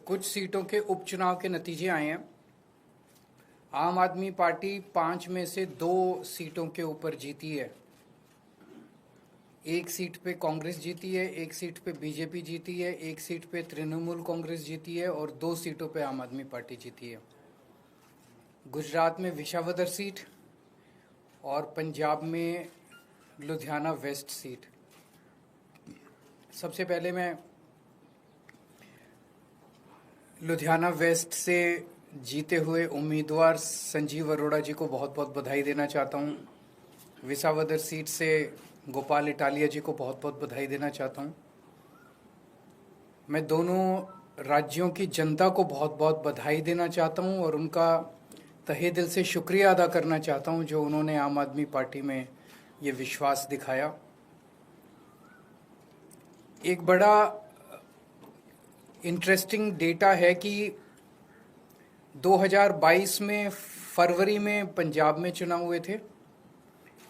कुछ सीटों के उपचुनाव के नतीजे आए हैं। आम आदमी पार्टी 5 में से 2 सीटों के ऊपर जीती है। एक सीट पे कांग्रेस जीती है, एक सीट पे बीजेपी जीती है, एक सीट पे तृणमूल कांग्रेस जीती है और 2 सीटों पे आम आदमी पार्टी जीती है। गुजरात में विसावदर सीट और पंजाब में लुधियाना वेस्ट सीट। सबसे पहले मैं लुधियाना वेस्ट से जीते हुए उम्मीदवार संजीव अरोड़ा जी को बहुत बहुत बधाई देना चाहता हूँ। विसावदर सीट से गोपाल इटालिया जी को बहुत बहुत बधाई देना चाहता हूँ। मैं दोनों राज्यों की जनता को बहुत बहुत बधाई देना चाहता हूँ और उनका तहे दिल से शुक्रिया अदा करना चाहता हूँ जो उन्होंने आम आदमी पार्टी में ये विश्वास दिखाया। एक बड़ा इंटरेस्टिंग डेटा है कि 2022 में फरवरी में पंजाब में चुनाव हुए थे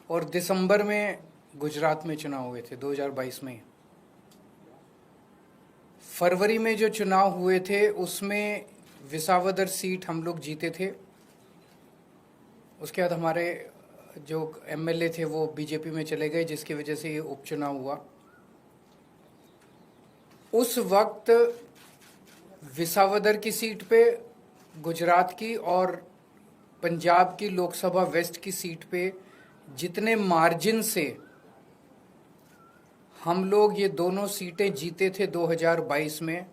और दिसंबर में गुजरात में चुनाव हुए थे। 2022 में फरवरी में जो चुनाव हुए थे उसमें विसावदर सीट हम लोग जीते थे। उसके बाद हमारे जो एमएलए थे वो बीजेपी में चले गए, जिसकी वजह से ये उपचुनाव हुआ। उस वक्त विसावदर की सीट पे, गुजरात की और पंजाब की लोकसभा वेस्ट की सीट पे जितने मार्जिन से हम लोग ये दोनों सीटें जीते थे 2022 में,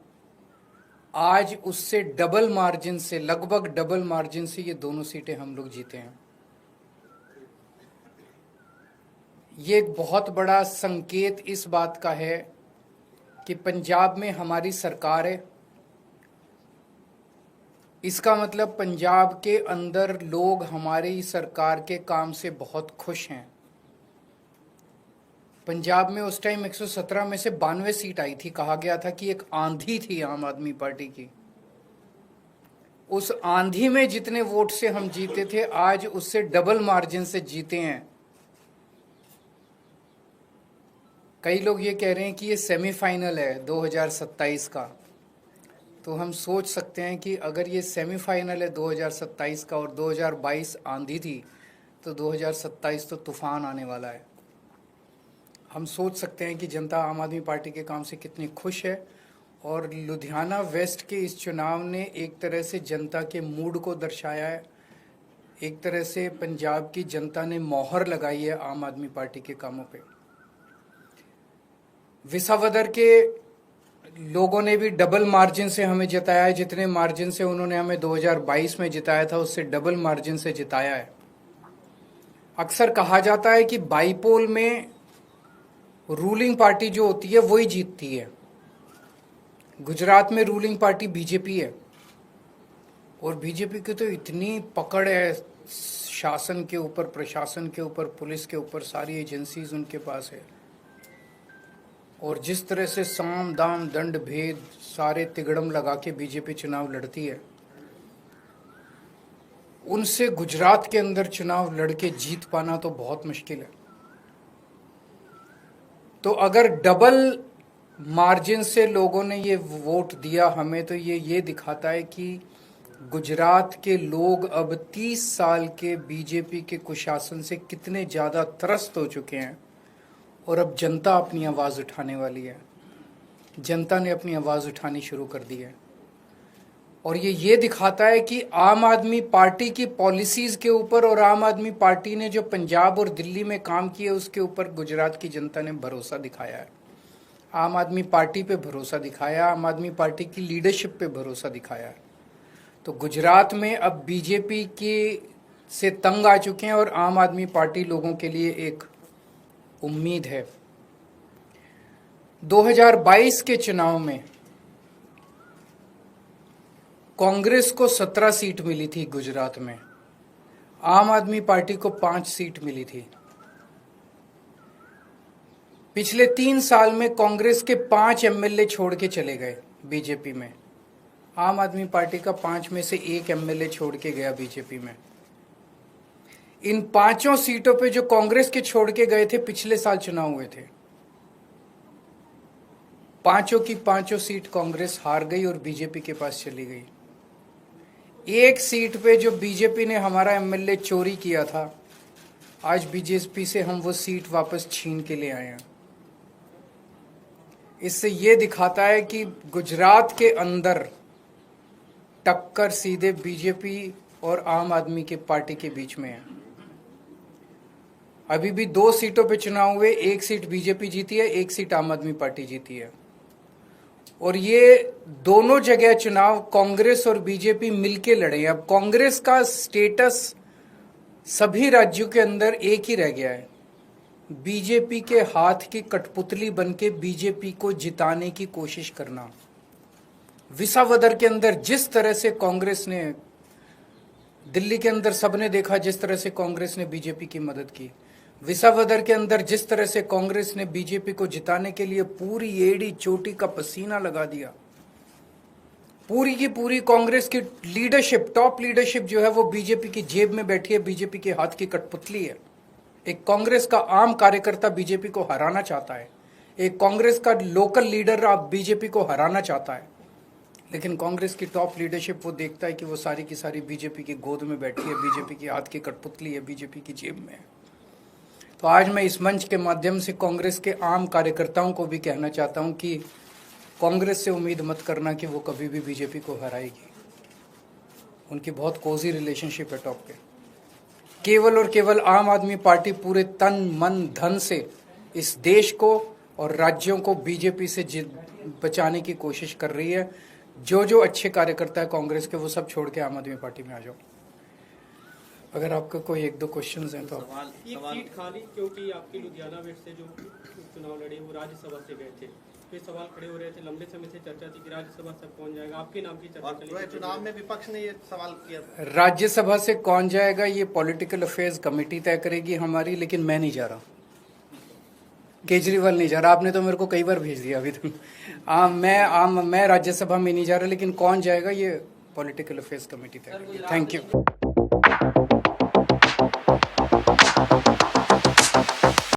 आज उससे डबल मार्जिन से, लगभग डबल मार्जिन से ये दोनों सीटें हम लोग जीते हैं। ये एक बहुत बड़ा संकेत इस बात का है कि पंजाब में हमारी सरकार है। इसका मतलब पंजाब के अंदर लोग हमारी सरकार के काम से बहुत खुश हैं। पंजाब में उस टाइम 117 में से 92 सीट आई थी। कहा गया था कि एक आंधी थी आम आदमी पार्टी की। उस आंधी में जितने वोट से हम जीते थे, आज उससे डबल मार्जिन से जीते हैं। कई लोग ये कह रहे हैं कि ये सेमीफाइनल है 2027 का, तो हम सोच सकते हैं कि अगर ये सेमीफाइनल है 2027 का और 2022 आंधी थी, तो 2027 तो तूफान आने वाला है। हम सोच सकते हैं कि जनता आम आदमी पार्टी के काम से कितनी खुश है। और लुधियाना वेस्ट के इस चुनाव ने एक तरह से जनता के मूड को दर्शाया है। एक तरह से पंजाब की जनता ने मोहर लगाई है आम आदमी पार्टी के कामों पे। विसावदर के लोगों ने भी डबल मार्जिन से हमें जिताया है। जितने मार्जिन से उन्होंने हमें 2022 में जिताया था, उससे डबल मार्जिन से जिताया है। अक्सर कहा जाता है कि बाईपोल में रूलिंग पार्टी जो होती है वही जीतती है। गुजरात में रूलिंग पार्टी बीजेपी है और बीजेपी की तो इतनी पकड़ है शासन के ऊपर, प्रशासन के ऊपर, पुलिस के ऊपर, सारी एजेंसीज उनके पास है। और जिस तरह से साम दाम दंड भेद सारे तिगड़म लगा के बीजेपी चुनाव लड़ती है, उनसे गुजरात के अंदर चुनाव लड़के जीत पाना तो बहुत मुश्किल है। तो अगर डबल मार्जिन से लोगों ने ये वोट दिया हमें, तो ये दिखाता है कि गुजरात के लोग अब 30 साल के बीजेपी के कुशासन से कितने ज़्यादा त्रस्त हो चुके हैं और अब जनता अपनी आवाज़ उठाने वाली है। जनता ने अपनी आवाज़ उठानी शुरू कर दी है और ये दिखाता है कि आम आदमी पार्टी की पॉलिसीज़ के ऊपर और आम आदमी पार्टी ने जो पंजाब और दिल्ली में काम किए उसके ऊपर गुजरात की जनता ने भरोसा दिखाया है। आम आदमी पार्टी पे भरोसा दिखाया, आम आदमी पार्टी की लीडरशिप पे भरोसा दिखाया है। तो गुजरात में अब बीजेपी के से तंग आ चुके हैं और आम आदमी पार्टी लोगों के लिए एक उम्मीद है। 2022 के चुनाव में कांग्रेस को 17 सीट मिली थी गुजरात में, आम आदमी पार्टी को 5 सीट मिली थी। पिछले 3 साल में कांग्रेस के 5 एमएलए छोड़ के चले गए बीजेपी में। आम आदमी पार्टी का 5 में से 1 एमएलए छोड़ के गया बीजेपी में। इन 5 सीटों पे जो कांग्रेस के छोड़ के गए थे, पिछले साल चुनाव हुए थे। पांचों की पांचों सीट कांग्रेस हार गई और बीजेपी के पास चली गई। एक सीट पे जो बीजेपी ने हमारा एमएलए चोरी किया था, आज बीजेपी से हम वो सीट वापस छीन के ले आए हैं। इससे ये दिखाता है कि गुजरात के अंदर टक्कर सीधे बीजेपी और आम आदमी के पार्टी के बीच में है। अभी भी 2 सीटों पे चुनाव हुए, 1 सीट बीजेपी जीती है, 1 सीट आम आदमी पार्टी जीती है। और ये दोनों जगह चुनाव कांग्रेस और बीजेपी मिलके लड़े हैं। अब कांग्रेस का स्टेटस सभी राज्यों के अंदर एक ही रह गया है, बीजेपी के हाथ की कठपुतली बनके बीजेपी को जिताने की कोशिश करना। विसावदर के अंदर जिस तरह से कांग्रेस ने, दिल्ली के अंदर सबने देखा जिस तरह से कांग्रेस ने बीजेपी की मदद की, विसावदर के अंदर जिस तरह से कांग्रेस ने बीजेपी को जिताने के लिए पूरी एड़ी चोटी का पसीना लगा दिया। पूरी की पूरी कांग्रेस की लीडरशिप, टॉप लीडरशिप जो है वो बीजेपी की जेब में बैठी है, बीजेपी के हाथ की कठपुतली है। एक कांग्रेस का आम कार्यकर्ता बीजेपी को हराना चाहता है, एक कांग्रेस का लोकल लीडर आप बीजेपी को हराना चाहता है, लेकिन कांग्रेस की टॉप लीडरशिप वो देखता है कि वो सारी की सारी बीजेपी की गोद में बैठी है, बीजेपी की हाथ की कठपुतली है, बीजेपी की जेब में है। तो आज मैं इस मंच के माध्यम से कांग्रेस के आम कार्यकर्ताओं को भी कहना चाहता हूं कि कांग्रेस से उम्मीद मत करना कि वो कभी भी बीजेपी को हराएगी। उनकी बहुत कोजी रिलेशनशिप है टॉप पे। केवल और केवल आम आदमी पार्टी पूरे तन मन धन से इस देश को और राज्यों को बीजेपी से बचाने की कोशिश कर रही है। जो अच्छे कार्यकर्ता है कांग्रेस के, वो सब छोड़ के आम आदमी पार्टी में आ जाओ। अगर आपका कोई 1-2 क्वेश्चंस हैं तो सवाल सीट खाली क्योंकि आपके लुधियाना वेस्ट से जो चुनाव लड़े वो राज्यसभा से गए थे, फिर सवाल खड़े हो रहे थे, लंबे समय से चर्चा थी कि राज्यसभा से कौन जाएगा, आपके नाम की चर्चा चली। चुनाव में विपक्ष ने ये सवाल किया, राज्यसभा से कौन जाएगा ये पॉलिटिकल अफेयर्स कमेटी तय करेगी हमारी, लेकिन मैं नहीं जा रहा, केजरीवाल नहीं जा रहा। आपने तो मेरे को कई बार भेज दिया अभी तक। मैं राज्यसभा में नहीं जा रहा, लेकिन कौन जाएगा ये पॉलिटिकल अफेयर्स कमेटी तय करेगी। Thank you.